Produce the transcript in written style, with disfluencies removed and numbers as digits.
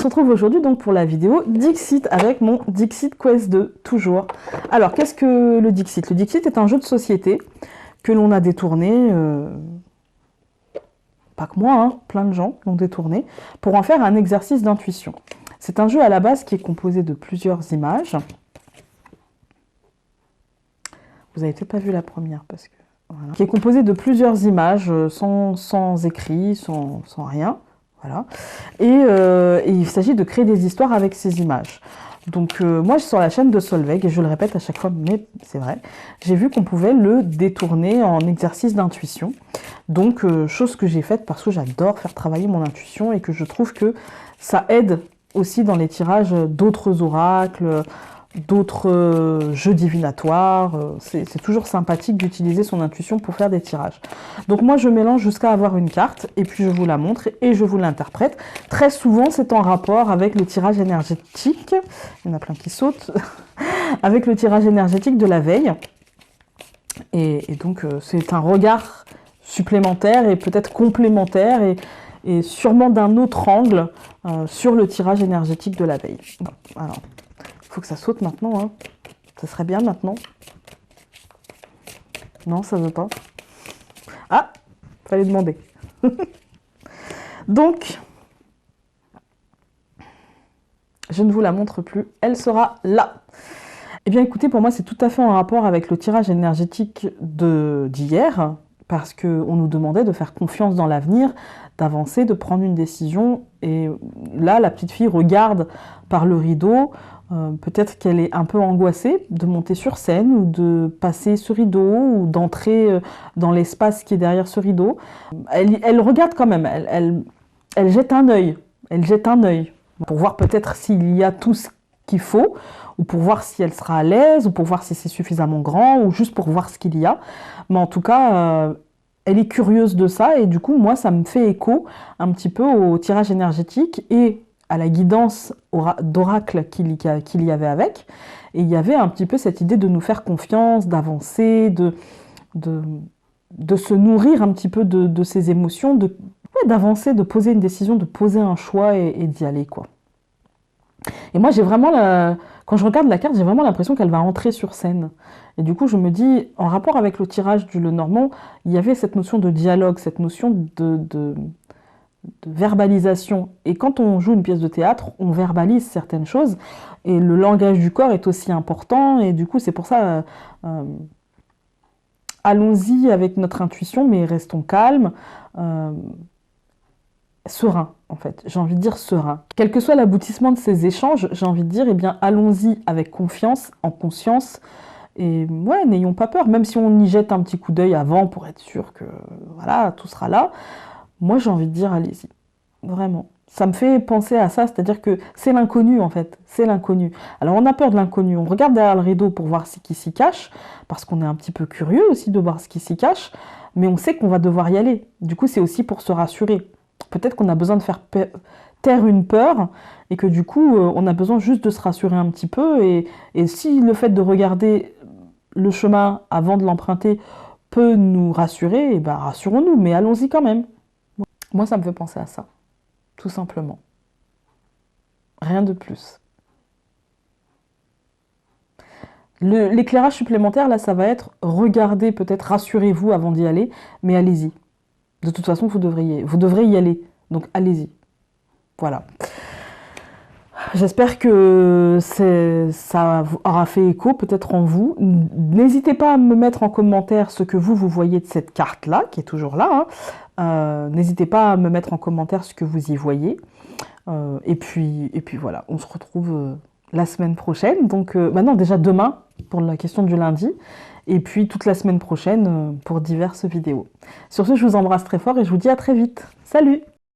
se retrouve aujourd'hui donc pour la vidéo Dixit avec mon Dixit Quest 2, toujours. Alors, qu'est-ce que le Dixit? Le Dixit est un jeu de société que l'on a détourné, pas que moi, hein, plein de gens l'ont détourné, pour en faire un exercice d'intuition. C'est un jeu à la base qui est composé de plusieurs images. Vous avez peut-être pas vu la première parce que... Voilà. Qui est composé de plusieurs images sans écrit, sans rien. Voilà. Et il s'agit de créer des histoires avec ces images. Donc moi, je suis sur la chaîne de Solveig, et je le répète à chaque fois, mais c'est vrai, j'ai vu qu'on pouvait le détourner en exercice d'intuition. Donc, chose que j'ai faite parce que j'adore faire travailler mon intuition et que je trouve que ça aide aussi dans les tirages d'autres oracles, d'autres jeux divinatoires. C'est toujours sympathique d'utiliser son intuition pour faire des tirages. Donc moi je mélange jusqu'à avoir une carte et puis je vous la montre et je vous l'interprète. Très souvent c'est en rapport avec le tirage énergétique, il y en a plein qui sautent, avec le tirage énergétique de la veille. Et donc c'est un regard supplémentaire et peut-être complémentaire et sûrement d'un autre angle sur le tirage énergétique de la veille. Bon, alors... faut que ça saute maintenant, hein. Ça serait bien maintenant. Non, ça veut pas. Ah, fallait demander. Donc, je ne vous la montre plus, elle sera là. Eh bien écoutez, pour moi c'est tout à fait en rapport avec le tirage énergétique d'hier, parce qu'on nous demandait de faire confiance dans l'avenir, d'avancer, de prendre une décision, et là la petite fille regarde par le rideau. Peut-être qu'elle est un peu angoissée de monter sur scène ou de passer ce rideau ou d'entrer dans l'espace qui est derrière ce rideau. Elle regarde quand même, elle jette un œil, pour voir peut-être s'il y a tout ce qu'il faut, ou pour voir si elle sera à l'aise, ou pour voir si c'est suffisamment grand, ou juste pour voir ce qu'il y a. Mais en tout cas, elle est curieuse de ça, et du coup, moi, ça me fait écho un petit peu au tirage énergétique et à la guidance d'oracle qu'il y avait avec. Et il y avait un petit peu cette idée de nous faire confiance, d'avancer, de se nourrir un petit peu de ses émotions, d'avancer, de poser une décision, de poser un choix et d'y aller, quoi. Et moi, j'ai vraiment, quand je regarde la carte, j'ai vraiment l'impression qu'elle va entrer sur scène. Et du coup, je me dis, en rapport avec le tirage du Lenormand, il y avait cette notion de dialogue, cette notion de verbalisation. Et quand on joue une pièce de théâtre, on verbalise certaines choses. Et le langage du corps est aussi important. Et du coup, c'est pour ça, allons-y avec notre intuition, mais restons calmes. Serein, en fait. J'ai envie de dire serein. Quel que soit l'aboutissement de ces échanges, j'ai envie de dire, eh bien, allons-y avec confiance, en conscience. Et ouais, n'ayons pas peur. Même si on y jette un petit coup d'œil avant pour être sûr que, voilà, tout sera là. Moi, j'ai envie de dire, allez-y, vraiment. Ça me fait penser à ça, c'est-à-dire que c'est l'inconnu, en fait, c'est l'inconnu. Alors, on a peur de l'inconnu, on regarde derrière le rideau pour voir ce qui s'y cache, parce qu'on est un petit peu curieux aussi de voir ce qui s'y cache, mais on sait qu'on va devoir y aller. Du coup, c'est aussi pour se rassurer. Peut-être qu'on a besoin de faire taire une peur, et que du coup, on a besoin juste de se rassurer un petit peu, et si le fait de regarder le chemin avant de l'emprunter peut nous rassurer, eh ben, rassurons-nous, mais allons-y quand même. Moi, ça me fait penser à ça, tout simplement. Rien de plus. L'éclairage supplémentaire, là, ça va être, regardez, peut-être, rassurez-vous avant d'y aller, mais allez-y. De toute façon, vous devrez y aller, donc allez-y. Voilà. J'espère que ça aura fait écho, peut-être en vous. N'hésitez pas à me mettre en commentaire ce que vous voyez de cette carte-là, qui est toujours là, hein. N'hésitez pas à me mettre en commentaire ce que vous y voyez. Et puis voilà, on se retrouve la semaine prochaine. Donc maintenant, déjà demain, pour la question du lundi. Et puis toute la semaine prochaine pour diverses vidéos. Sur ce, je vous embrasse très fort et je vous dis à très vite. Salut!